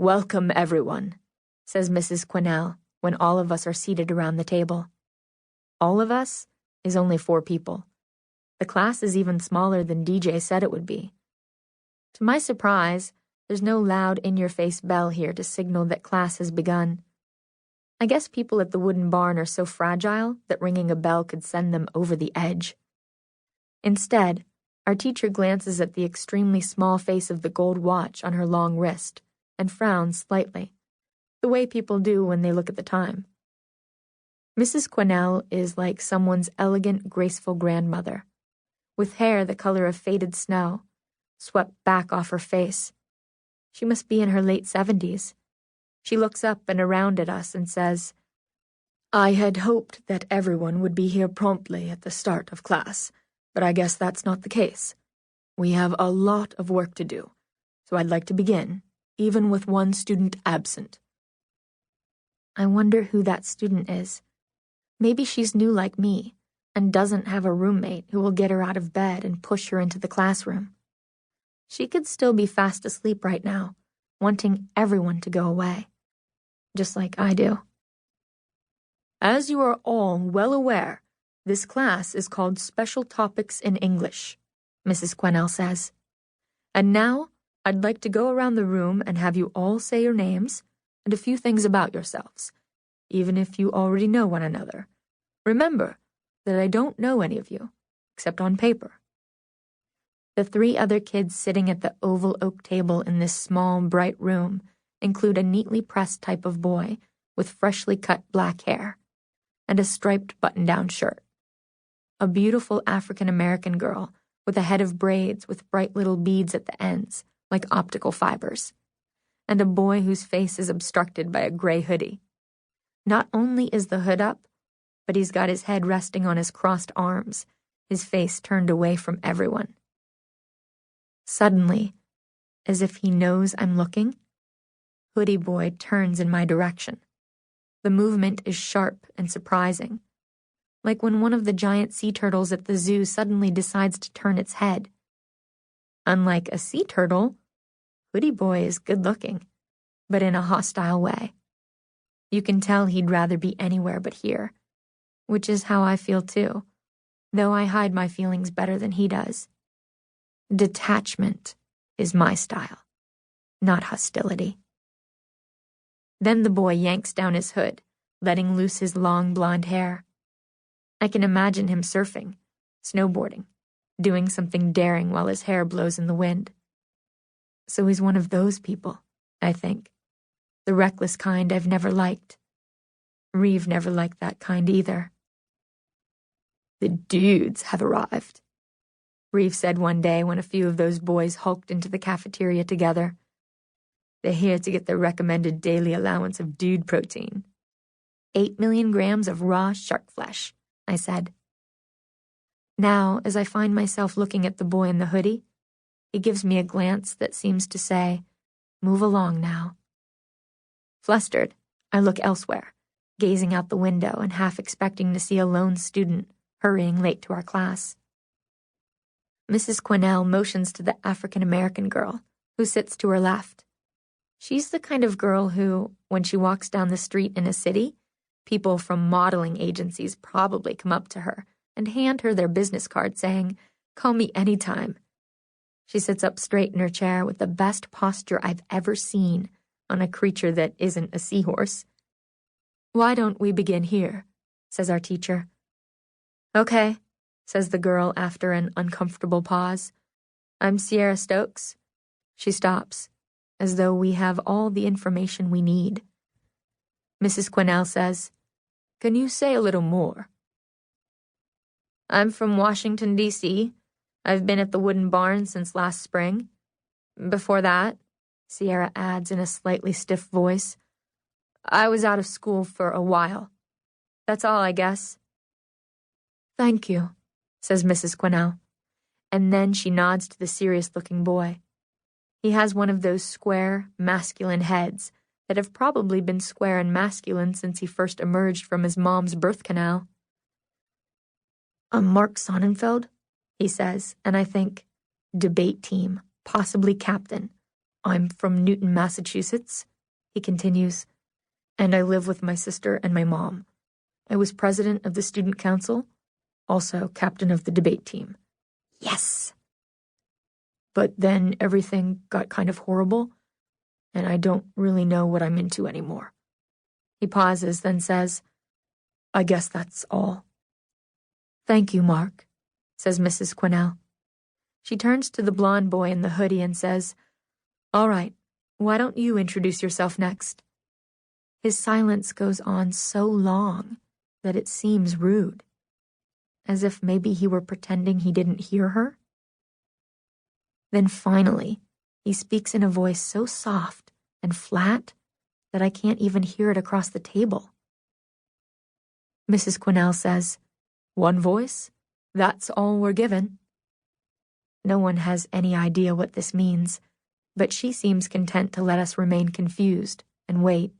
"Welcome, everyone," says Mrs. Quinnell when all of us are seated around the table. All of us is only 4 people. The class is even smaller than DJ said it would be. To my surprise, there's no loud in-your-face bell here to signal that class has begun. I guess people at the wooden barn are so fragile that ringing a bell could send them over the edge. Instead, our teacher glances at the extremely small face of the gold watch on her long wrist and frowns slightly, the way people do when they look at the time. Mrs. Quinnell is like someone's elegant, graceful grandmother, with hair the color of faded snow, swept back off her face. She must be in her late 70s. She looks up and around at us and says, "I had hoped that everyone would be here promptly at the start of class, but I guess that's not the case. We have a lot of work to do, so I'd like to begin, even with one student absent." I wonder who that student is. Maybe she's new like me and doesn't have a roommate who will get her out of bed and push her into the classroom. She could still be fast asleep right now, wanting everyone to go away, just like I do. "As you are all well aware, this class is called Special Topics in English," Mrs. Quinnell says. "And now I'd like to go around the room and have you all say your names and a few things about yourselves, even if you already know one another. Remember that I don't know any of you, except on paper." The 3 other kids sitting at the oval oak table in this small, bright room include a neatly pressed type of boy with freshly cut black hair and a striped button-down shirt, a beautiful African-American girl with a head of braids with bright little beads at the ends, like optical fibers, and a boy whose face is obstructed by a gray hoodie. Not only is the hood up, but he's got his head resting on his crossed arms, his face turned away from everyone. Suddenly, as if he knows I'm looking, Hoodie Boy turns in my direction. The movement is sharp and surprising, like when one of the giant sea turtles at the zoo suddenly decides to turn its head. Unlike a sea turtle, Hoodie Boy is good-looking, but in a hostile way. You can tell he'd rather be anywhere but here, which is how I feel too, though I hide my feelings better than he does. Detachment is my style, not hostility. Then the boy yanks down his hood, letting loose his long blonde hair. I can imagine him surfing, snowboarding, doing something daring while his hair blows in the wind. So he's one of those people, I think. The reckless kind I've never liked. Reeve never liked that kind either. "The dudes have arrived," Reeve said one day when a few of those boys hulked into the cafeteria together. "They're here to get their recommended daily allowance of dude protein. 8 million grams of raw shark flesh," I said. Now, as I find myself looking at the boy in the hoodie, he gives me a glance that seems to say, "Move along now." Flustered, I look elsewhere, gazing out the window and half expecting to see a lone student hurrying late to our class. Mrs. Quinnell motions to the African-American girl, who sits to her left. She's the kind of girl who, when she walks down the street in a city, people from modeling agencies probably come up to her and hand her their business card saying, "Call me anytime." She sits up straight in her chair with the best posture I've ever seen on a creature that isn't a seahorse. "Why don't we begin here?" says our teacher. "Okay," says the girl after an uncomfortable pause. "I'm Sierra Stokes." She stops, as though we have all the information we need. Mrs. Quinnell says, "Can you say a little more?" "I'm from Washington, D.C. I've been at the wooden barn since last spring. Before that," Sierra adds in a slightly stiff voice, "I was out of school for a while. That's all, I guess." "Thank you," says Mrs. Quinnell, and then she nods to the serious-looking boy. He has one of those square, masculine heads that have probably been square and masculine since he first emerged from his mom's birth canal. "I'm Mark Sonnenfeld," he says, and I think, debate team, possibly captain, I'm from Newton, Massachusetts, he continues, and I live with my sister and my mom. I was president of the student council, also captain of the debate team. Yes! But then everything got kind of horrible, and I don't really know what I'm into anymore. He pauses, then says, I guess that's all. Thank you, Mark, says Mrs. Quinnell. She turns to the blonde boy in the hoodie and says, All right, why don't you introduce yourself next? His silence goes on so long that it seems rude, as if maybe he were pretending he didn't hear her. Then finally, he speaks in a voice so soft and flat that I can't even hear it across the table. Mrs. Quinnell says, One voice? That's all we're given. No one has any idea what this means, but she seems content to let us remain confused and wait.